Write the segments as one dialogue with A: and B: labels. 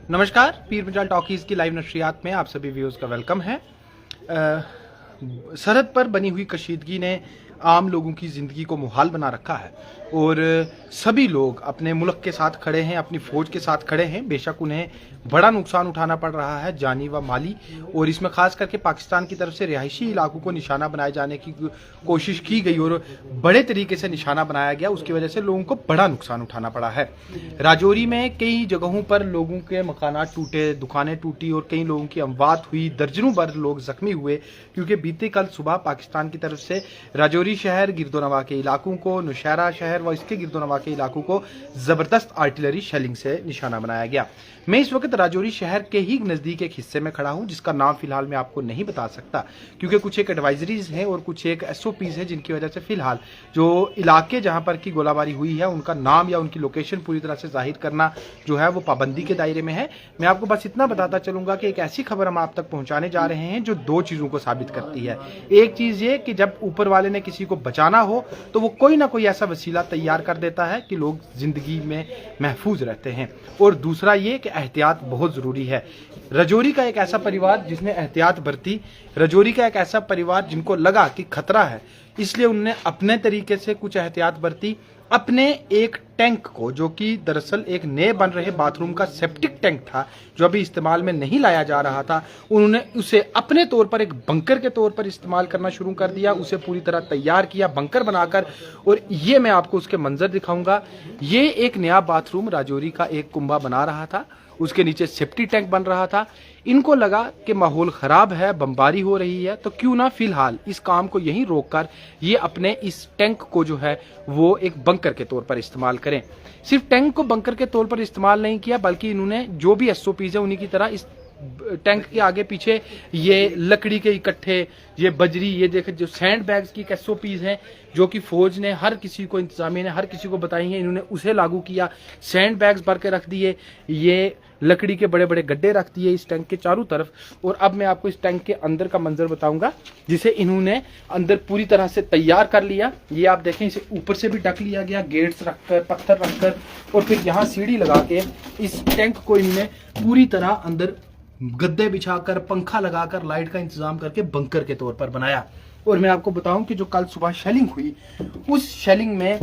A: नमस्कार, पीर पंजाल टॉकीज की लाइव नशरियात में आप सभी व्यूअर्स का वेलकम है। सरहद पर बनी हुई कशीदगी ने आम लोगों की ज़िंदगी को मुहाल बना रखा है और सभी लोग अपने मुल्क के साथ खड़े हैं, अपनी फ़ौज के साथ खड़े हैं। बेशक उन्हें बड़ा नुकसान उठाना पड़ रहा है, जानी व माली, और इसमें ख़ास करके पाकिस्तान की तरफ से रिहायशी इलाकों को निशाना बनाए जाने की कोशिश की गई और बड़े तरीके से निशाना बनाया गया। उसकी वजह से लोगों को बड़ा नुकसान उठाना पड़ा है। राजौरी में कई जगहों पर लोगों के मकानात टूटे, दुकानें टूटी और कई लोगों की अमवात हुई, दर्जनों भर लोग जख्मी हुए, क्योंकि बीते कल सुबह पाकिस्तान की तरफ से राजौरी शहर, गिरदोनवा के इलाकों को, नौशहरा शहर व इसके गिरदोनवा के इलाकों को जबरदस्त आर्टिलरी शेलिंग से निशाना बनाया गया। मैं इस वक्त राजौरी शहर के ही नज़दीक एक हिस्से में खड़ा हूं, जिसका नाम फिलहाल मैं आपको नहीं बता सकता, क्योंकि कुछ एक एडवाइजरीज हैं और कुछ एक SOPs हैं, जिनकी वजह से फिलहाल जो इलाके जहां पर की गोलाबारी हुई है उनका नाम या उनकी लोकेशन पूरी तरह से जाहिर करना जो है वो पाबंदी के दायरे में है। मैं आपको बस इतना बताता चलूंगा कि एक ऐसी खबर हम आप तक पहुंचाने जा रहे हैं जो दो चीज़ों को साबित करती है। एक चीज़ ये कि जब ऊपर वाले ने किसी को बचाना हो तो वो कोई ना कोई ऐसा वसीला तैयार कर देता है कि लोग जिंदगी में महफूज रहते हैं, और दूसरा ये कि एहतियात बहुत ज़रूरी है। राजौरी का एक ऐसा परिवार जिसने एहतियात बरती, राजौरी का एक ऐसा परिवार जिनको लगा कि खतरा है, इसलिए उन्होंने अपने तरीके से कुछ एहतियात बरती। अपने एक टैंक को, जो कि दरअसल एक नए बन रहे बाथरूम का सेप्टिक टैंक था जो अभी इस्तेमाल में नहीं लाया जा रहा था, उन्होंने उसे अपने तौर पर एक बंकर के तौर पर इस्तेमाल करना शुरू कर दिया। उसे पूरी तरह तैयार किया बंकर बनाकर, और ये मैं आपको उसके मंजर दिखाऊंगा। ये एक नया बाथरूम राजौरी का एक कुंबा बना रहा था, उसके नीचे सेफ्टी टैंक बन रहा था। इनको लगा कि माहौल ख़राब है, बमबारी हो रही है, तो क्यों ना फिलहाल इस काम को यहीं रोककर ये अपने इस टैंक को जो है वो एक बंकर के तौर पर इस्तेमाल करें। सिर्फ टैंक को बंकर के तौर पर इस्तेमाल नहीं किया, बल्कि इन्होंने जो भी SOPs है उन्हीं की तरह इस टैंक के आगे पीछे ये लकड़ी के इकट्ठे, ये बजरी, ये देखे जो सैंड बैग्स की SOPs हैं जो कि फौज ने हर किसी को, इंतजामिया ने हर किसी को बताई हैं, इन्होंने उसे लागू किया। सैंड बैग्स भर के रख दिए, ये लकड़ी के बड़े बड़े गड्ढे रख दिए इस टैंक के चारों तरफ। और अब मैं आपको इस टैंक के अंदर का मंजर बताऊंगा, जिसे इन्होंने अंदर पूरी तरह से तैयार कर लिया। ये आप देखें, इसे ऊपर से भी ढक लिया गया, गेट्स रखकर, पत्थर रखकर, और फिर यहाँ सीढ़ी लगा के इस टैंक को इन्होंने पूरी तरह अंदर गद्दे बिछाकर, पंखा लगाकर, लाइट का इंतजाम करके बंकर के तौर पर बनाया। और मैं आपको बताऊं कि जो कल सुबह शेलिंग हुई, उस शेलिंग में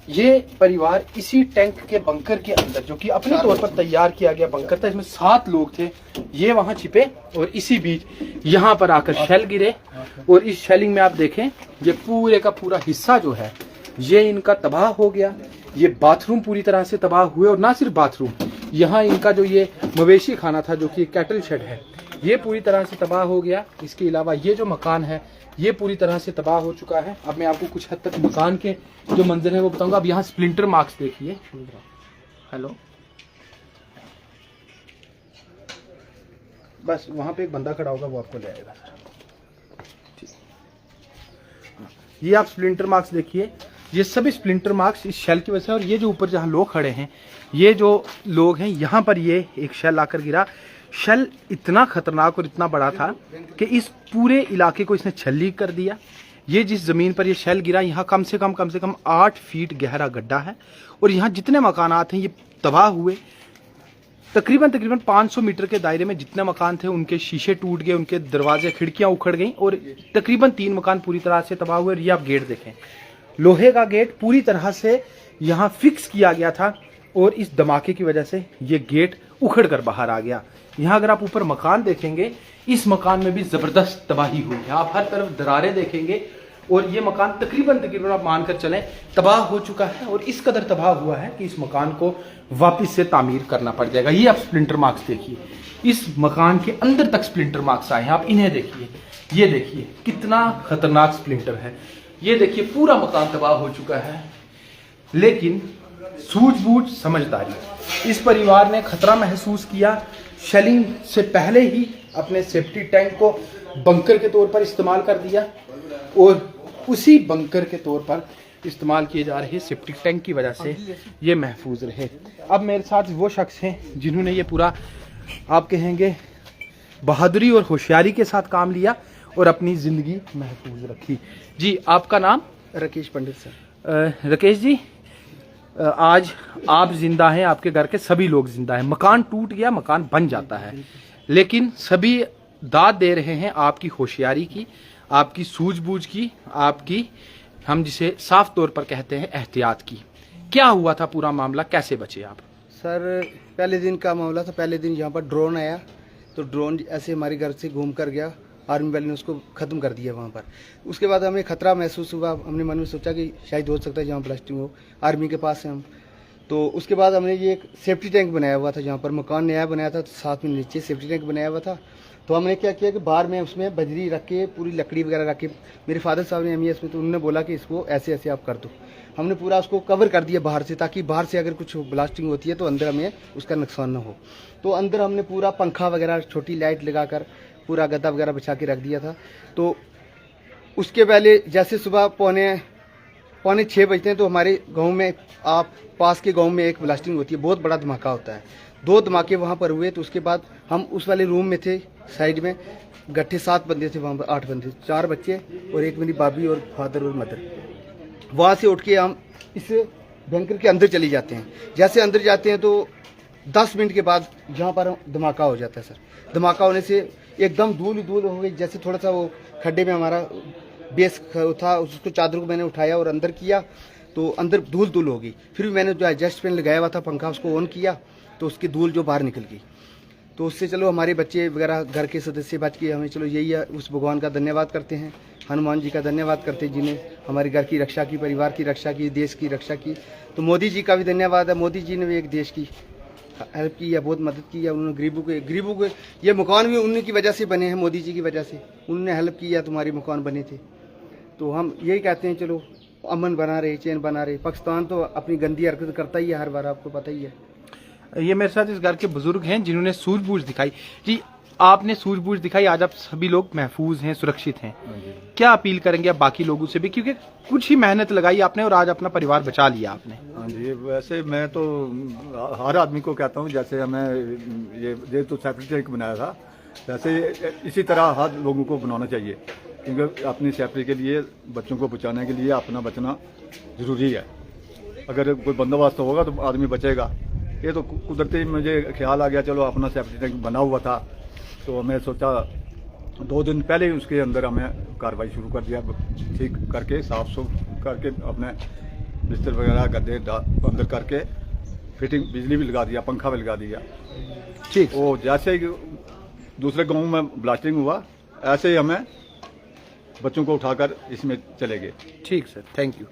A: ये परिवार इसी टैंक के बंकर के अंदर, जो कि अपने तौर पर तैयार किया गया बंकर था, इसमें 7 लोग थे, ये वहां छिपे और इसी बीच यहाँ पर आकर शेल गिरे। और इस शेलिंग में आप देखें, ये पूरे का पूरा हिस्सा जो है ये इनका तबाह हो गया। ये बाथरूम पूरी तरह से तबाह हुए, और ना सिर्फ बाथरूम, यहाँ इनका जो ये मवेशी खाना था जो कि कैटल शेड है, ये पूरी तरह से तबाह हो गया। इसके अलावा ये जो मकान है ये पूरी तरह से तबाह हो चुका है। अब मैं आपको कुछ हद तक मकान के जो मंजर है वो बताऊंगा। अब यहाँ स्प्लिंटर मार्क्स देखिए, हेलो, बस वहां पे एक बंदा खड़ा होगा, वो आपको ले आएगा। ये आप स्प्लिंटर मार्क्स देखिए, ये सभी स्प्लिंटर मार्क्स इस शेल की वजह से। और ये जो ऊपर जहाँ लोग खड़े हैं, ये जो लोग हैं, यहाँ पर ये एक शेल आकर गिरा। शेल इतना खतरनाक और इतना बड़ा था कि इस पूरे इलाके को इसने छल्ली कर दिया। ये जिस जमीन पर ये शेल गिरा, यहाँ कम से कम 8 फीट गहरा गड्ढा है, और यहाँ जितने मकानात हैं ये तबाह हुए। तकरीबन 500 मीटर के दायरे में जितने मकान थे उनके शीशे टूट गए, उनके दरवाजे, खिड़कियां उखड़ गई, और तकरीबन 3 मकान पूरी तरह से तबाह हुए। और ये आप गेट देखें, लोहे का गेट पूरी तरह से यहाँ फिक्स किया गया था, और इस धमाके की वजह से ये गेट उखड़ कर बाहर आ गया। यहाँ अगर आप ऊपर मकान देखेंगे, इस मकान में भी जबरदस्त तबाही हुई है। आप हर तरफ दरारें देखेंगे, और ये मकान तकरीबन आप मानकर चलें तबाह हो चुका है, और इस कदर तबाह हुआ है कि इस मकान को वापस से तामीर करना पड़ जाएगा। ये आप स्प्लिंटर मार्क्स देखिए, इस मकान के अंदर तक स्प्लिंटर मार्क्स आए हैं, आप इन्हें देखिए, ये देखिए कितना खतरनाक स्प्लिंटर है। ये देखिए पूरा मकान तबाह हो चुका है, लेकिन सूझबूझ, समझदारी, इस परिवार ने खतरा महसूस किया। शेलिंग से पहले ही अपने सेफ्टी टैंक को बंकर के तौर पर इस्तेमाल कर दिया, और उसी बंकर के तौर पर इस्तेमाल किए जा रहे सेफ्टी टैंक की वजह से ये महफूज रहे। अब मेरे साथ वो शख्स हैं जिन्होंने ये पूरा, आप कहेंगे, बहादुरी और होशियारी के साथ काम लिया और अपनी ज़िंदगी महफूज रखी। जी, आपका नाम?
B: राकेश पंडित सर।
A: राकेश जी, आज आप जिंदा हैं, आपके घर के सभी लोग जिंदा हैं। मकान टूट गया, मकान बन जाता है, लेकिन सभी दाद दे रहे हैं आपकी होशियारी की, आपकी सूझबूझ की, आपकी, हम जिसे साफ तौर पर कहते हैं, एहतियात की। क्या हुआ था पूरा मामला, कैसे बचे आप?
B: सर पहले दिन का मामला था। पहले दिन यहाँ पर ड्रोन आया, तो ड्रोन ऐसे हमारे घर से घूम कर गया। आर्मी वाले ने उसको ख़त्म कर दिया वहाँ पर। उसके बाद हमें खतरा महसूस हुआ। हमने मन में सोचा कि शायद हो सकता है जहाँ ब्लास्टिंग हो, आर्मी के पास है हम। तो उसके बाद हमने ये एक सेफ्टी टैंक बनाया हुआ था, जहाँ पर मकान नया बनाया था, तो साथ में नीचे सेफ्टी टैंक बनाया हुआ था। तो हमने क्या किया कि बाहर में उसमें बजरी रख के, पूरी लकड़ी वगैरह रख के, मेरे फादर साहब ने एमईएस में, तो उन्होंने बोला कि इसको ऐसे ऐसे आप कर दो। हमने पूरा उसको कवर कर दिया बाहर से, ताकि बाहर से अगर कुछ ब्लास्टिंग होती है तो अंदर हमें उसका नुकसान ना हो। तो अंदर हमने पूरा पंखा वगैरह, छोटी लाइट लगाकर पूरा गद्दा वगैरह बिछा के रख दिया था। तो उसके पहले जैसे सुबह पौने 6 बजते हैं, तो हमारे गांव में, आप पास के गांव में एक ब्लास्टिंग होती है, बहुत बड़ा धमाका होता है। 2 धमाके वहाँ पर हुए। तो उसके बाद हम उस वाले रूम में थे, साइड में गट्ठे 7 बंदे थे वहाँ पर, 8 बंदे, 4 बच्चे और एक मेरी भाभी और फादर और मदर। वहाँ से उठ के हम इस बैंकर के अंदर चले जाते हैं। जैसे अंदर जाते हैं तो 10 मिनट के बाद यहाँ पर धमाका हो जाता है सर। धमाका होने से एकदम धूल हो गई। जैसे थोड़ा सा वो खड्डे में हमारा बेस था, उसको चादर को मैंने उठाया और अंदर किया, तो अंदर धूल हो गई। फिर भी मैंने जो एडजस्ट फैन लगाया हुआ था पंखा, उसको ऑन किया, तो उसकी धूल जो बाहर निकल गई। तो उससे चलो हमारे बच्चे वगैरह, घर के सदस्य बच गए। हमें चलो यही है, उस भगवान का धन्यवाद करते हैं, हनुमान जी का धन्यवाद करते हैं, जिन्हें हमारे घर की रक्षा की, परिवार की रक्षा की, देश की रक्षा की। तो मोदी जी का भी धन्यवाद है। मोदी जी ने भी एक देश की हेल्प की है, बहुत मदद की है। उन्होंने गरीबों के ये मकान भी उन्हीं की वजह से बने हैं, मोदी जी की वजह से। उन्होंने हेल्प की है, तुम्हारे मकान बने थे। तो हम यही कहते हैं, चलो अमन बना रहे, चैन बना रहे। पाकिस्तान तो अपनी गंदी हरकत करता ही है हर बार, आपको पता ही है।
A: ये मेरे साथ इस घर के बुजुर्ग हैं जिन्होंने सूझबूझ दिखाई। जी, आपने सूझबूझ दिखाई, आज आप सभी लोग महफूज हैं, सुरक्षित हैं। क्या अपील करेंगे आप बाकी लोगों से भी, क्योंकि कुछ ही मेहनत लगाई आपने और आज अपना परिवार बचा लिया आपने?
C: हाँ जी, वैसे मैं तो हर आदमी को कहता हूँ, जैसे हमें ये तो सेफ्टी टैंक बनाया था, वैसे इसी तरह हर लोगों को बनाना चाहिए, क्योंकि अपनी सेफ्टी के लिए, बच्चों को बचाने के लिए अपना बचना जरूरी है। अगर कोई बंदोबस्त होगा तो आदमी बचेगा। ये तो कुदरती मुझे ख्याल आ गया, चलो अपना सेफ्टी टैंक बना हुआ था, तो हमें सोचा 2 दिन पहले ही उसके अंदर हमें कार्रवाई शुरू कर दिया, ठीक करके, साफ सुफ करके, अपने बिस्तर वगैरह गद्दे अंदर करके, फिटिंग बिजली भी लगा दिया, पंखा भी लगा दिया।
A: ठीक।
C: वो जैसे ही दूसरे गांव में ब्लास्टिंग हुआ, ऐसे ही हमें बच्चों को उठाकर इसमें चले गए।
A: ठीक सर, थैंक यू।